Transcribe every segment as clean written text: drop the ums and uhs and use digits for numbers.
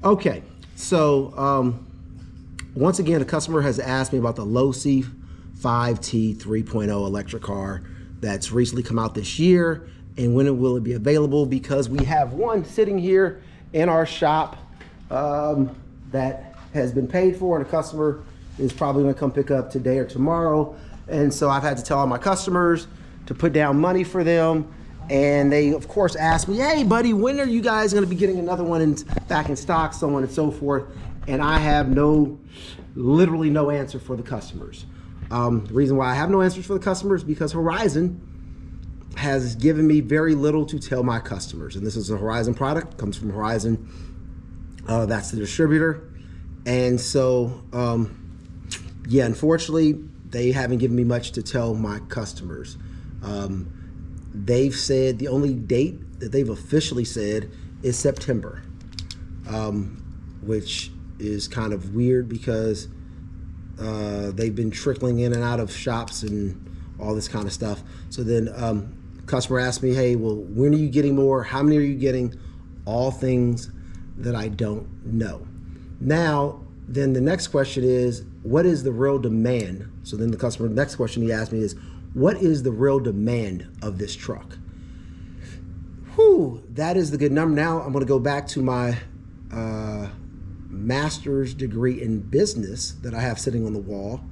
Okay, so once again, a customer has asked me about the Losi 5ive-TE 3.0 electric car that's recently come out this year, and when will it be available, because we have one sitting here in our shop that has been paid for, and a customer is probably going to come pick up today or tomorrow. And so I've had to tell all my customers to put down money for them, and they of course ask me, hey buddy, when are you guys going to be getting another one back in stock, so on and so forth. And I have literally no answer for the customers. The reason why I have no answers for the customers is because Horizon has given me very little to tell my customers. And this is a Horizon product, comes from Horizon. That's the distributor. And so, yeah, unfortunately, they haven't given me much to tell my customers. They've said the only date that they've officially said is September, which is kind of weird because they've been trickling in and out of shops and all this kind of stuff. So then customer asked me, hey, well, when are you getting more? How many are you getting? All things that I don't know. Now, then the next question is, what is the real demand? So then the customer, the next question he asked me is, what is the real demand of this truck? Whew, that is the good number. Now I'm gonna go back to my master's degree in business that I have sitting on the wall,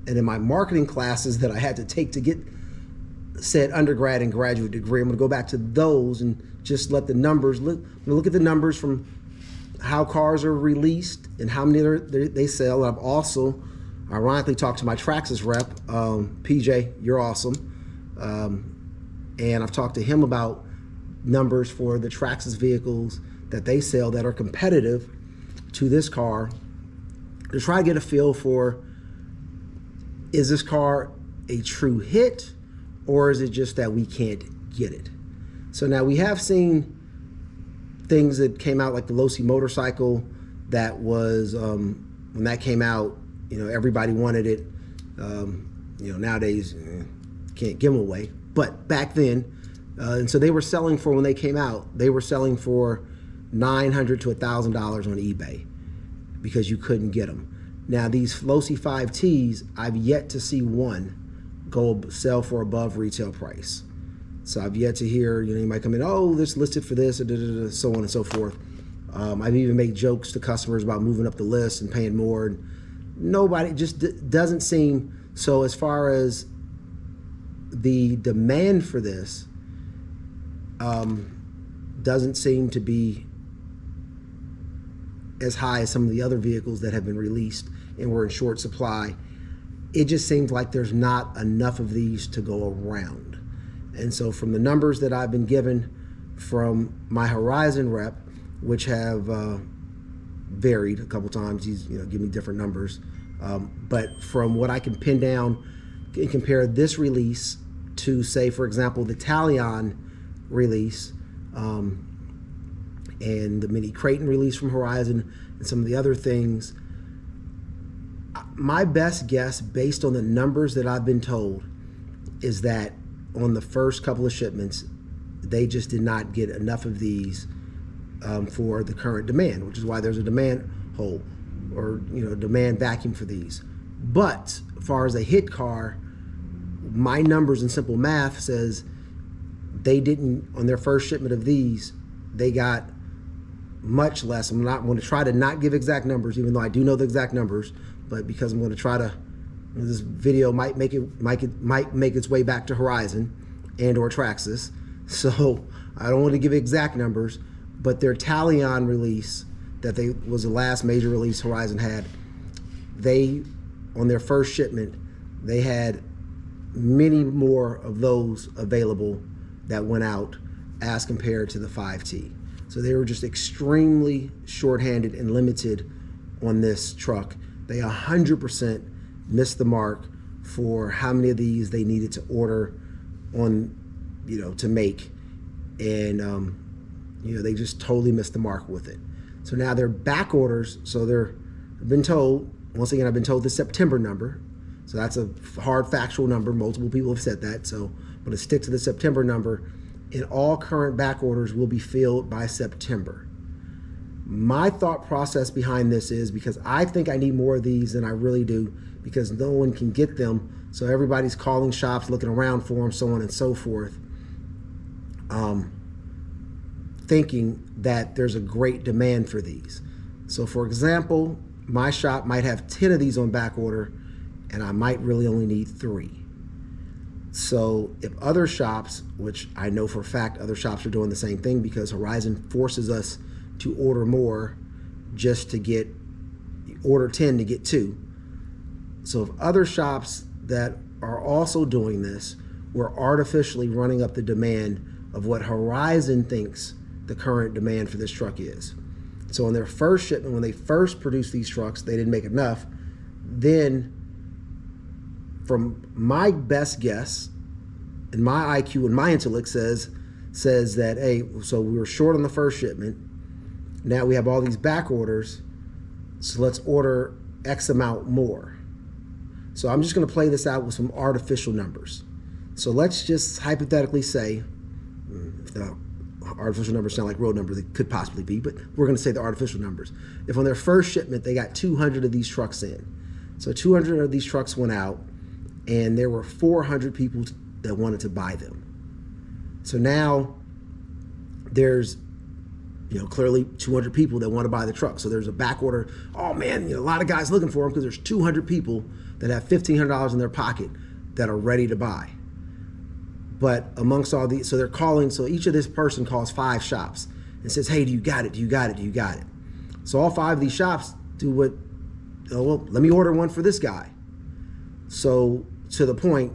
and in my marketing classes that I had to take to get said undergrad and graduate degree. I'm gonna go back to those and just let the numbers, look at the numbers from how cars are released and how many they sell. I've also ironically talked to my Traxxas rep, PJ, you're awesome. And I've talked to him about numbers for the Traxxas vehicles that they sell that are competitive to this car, to try to get a feel for, is this car a true hit, or is it just that we can't get it? So now we have seen things that came out like the Losi motorcycle that was, when that came out, you know, everybody wanted it. You know, nowadays, can't give them away. But back then, and so they were selling for, when they came out, they were selling for $900 to $1,000 on eBay because you couldn't get them. Now these Losi 5ive-TEs, I've yet to see one go sell for above retail price. So I've yet to hear, you know, you might come in, oh, this listed for this, or so on and so forth. I've even made jokes to customers about moving up the list and paying more. And nobody, just doesn't seem. So as far as the demand for this, doesn't seem to be as high as some of the other vehicles that have been released and were in short supply. It just seems like there's not enough of these to go around. And so from the numbers that I've been given from my Horizon rep, which have varied a couple times, he's given me different numbers, but from what I can pin down and compare this release to, say, for example, the Talion release, and the Mini Creighton release from Horizon and some of the other things, my best guess based on the numbers that I've been told is that on the first couple of shipments, they just did not get enough of these for the current demand, which is why there's a demand hole, or demand vacuum for these. But as far as a hit car, my numbers in simple math says they didn't, on their first shipment of these, they got much less. I'm going to try to not give exact numbers, even though I do know the exact numbers, but because I'm going to try to, this video might make its way back to Horizon and or Traxxas, so I don't want to give exact numbers, but their Talion release that was the last major release Horizon had, they, on their first shipment, they had many more of those available that went out as compared to the 5ive-TE. So they were just extremely shorthanded and limited on this truck. They 100% missed the mark for how many of these they needed to order on, to make. And, they just totally missed the mark with it. So now they're back orders. So I've been told, once again, I've been told the September number. So that's a hard factual number. Multiple people have said that. So I'm going to stick to the September number. And all current back orders will be filled by September. My thought process behind this is because I think I need more of these than I really do, because no one can get them. So everybody's calling shops, looking around for them, so on and so forth, thinking that there's a great demand for these. So for example, my shop might have 10 of these on back order, and I might really only need 3. So if other shops, which I know for a fact other shops are doing the same thing, because Horizon forces us to order more just to get, order 10 to get 2. So if other shops that are also doing this, we're artificially running up the demand of what Horizon thinks the current demand for this truck is. So in their first shipment, when they first produced these trucks, they didn't make enough. Then, from my best guess, and my IQ and my intellect says that, hey, so we were short on the first shipment. Now we have all these back orders, so let's order X amount more. So I'm just going to play this out with some artificial numbers. So let's just hypothetically say, if the artificial numbers sound like real numbers, they could possibly be, but we're going to say the artificial numbers. If on their first shipment they got 200 of these trucks in, so 200 of these trucks went out, and there were 400 people that wanted to buy them. So now there's, clearly 200 people that want to buy the truck. So there's a back order. Oh man, a lot of guys looking for them, because there's 200 people that have $1,500 in their pocket that are ready to buy. But amongst all these, so they're calling, so each of this person calls 5 shops and says, hey, do you got it? Do you got it? Do you got it? So all 5 of these shops do what, well, let me order one for this guy. So to the point,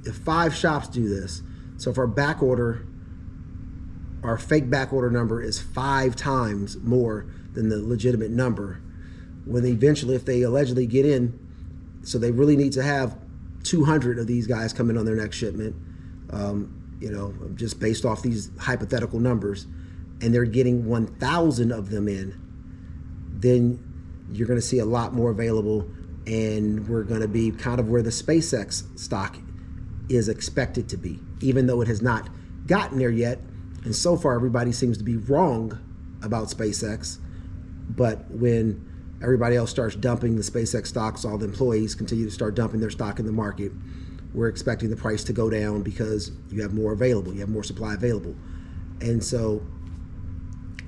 if 5 shops do this, so if our back order, our fake back order number is 5 times more than the legitimate number, when eventually, if they allegedly get in, so they really need to have 200 of these guys come in on their next shipment, just based off these hypothetical numbers, and they're getting 1,000 of them in, then you're going to see a lot more available, and we're going to be kind of where the SpaceX stock is expected to be, even though it has not gotten there yet. And so far, everybody seems to be wrong about SpaceX. But when everybody else starts dumping the SpaceX stocks, all the employees continue to start dumping their stock in the market, we're expecting the price to go down because you have more available, you have more supply available. And so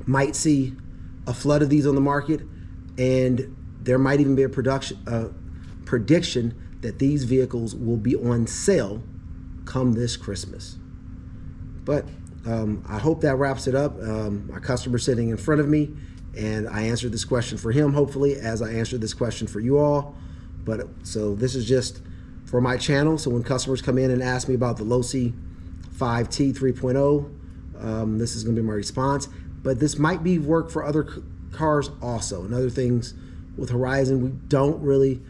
might see a flood of these on the market, and there might even be a prediction that these vehicles will be on sale come this Christmas. But I hope that wraps it up. My customer's sitting in front of me, and I answered this question for him, hopefully, as I answered this question for you all. But so this is just for my channel. So when customers come in and ask me about the Losi 5ive-TE 3.0, this is going to be my response. But this might be work for other cars also, and other things with Horizon. We don't really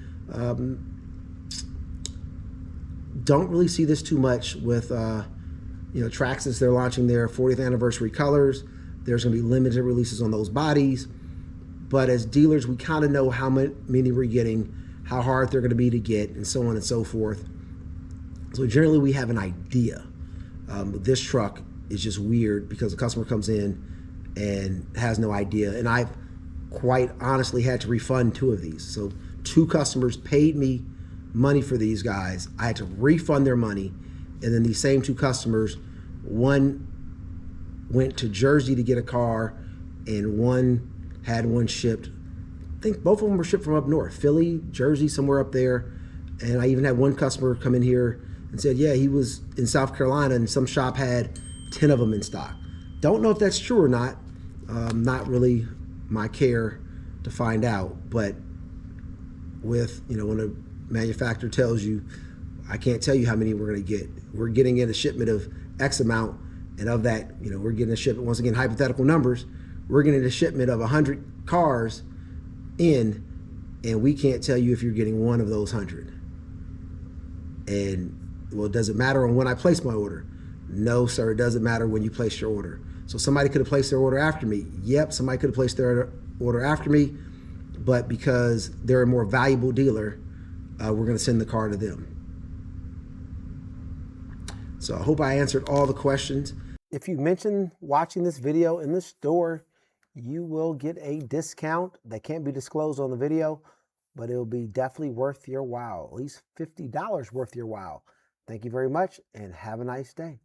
see this too much with Traxxas. They're launching their 40th anniversary colors. There's going to be limited releases on those bodies. But as dealers, we kind of know how many we're getting, how hard they're going to be to get, and so on and so forth. So generally, we have an idea. This truck is just weird because the customer comes in and has no idea. And I've quite honestly had to refund 2 of these. So 2 customers paid me money for these guys. I had to refund their money. And then these same 2 customers, one went to Jersey to get a car, and one had one shipped. I think both of them were shipped from up north, Philly, Jersey, somewhere up there. And I even had one customer come in here and said, yeah, he was in South Carolina and some shop had 10 of them in stock. Don't know if that's true or not. Not really my care to find out. But with, when a manufacturer tells you, I can't tell you how many we're going to get. We're getting in a shipment of X amount, and of that, we're getting a shipment, once again, hypothetical numbers, we're getting a shipment of 100 cars in, and we can't tell you if you're getting one of those 100. And, well, does it matter on when I place my order? No, sir, it doesn't matter when you place your order. So somebody could have placed their order after me. Yep, somebody could have placed their order after me, but because they're a more valuable dealer, we're going to send the car to them. So I hope I answered all the questions. If you mentioned watching this video in the store, you will get a discount that can't be disclosed on the video, but it'll be definitely worth your while, at least $50 worth your while. Thank you very much and have a nice day.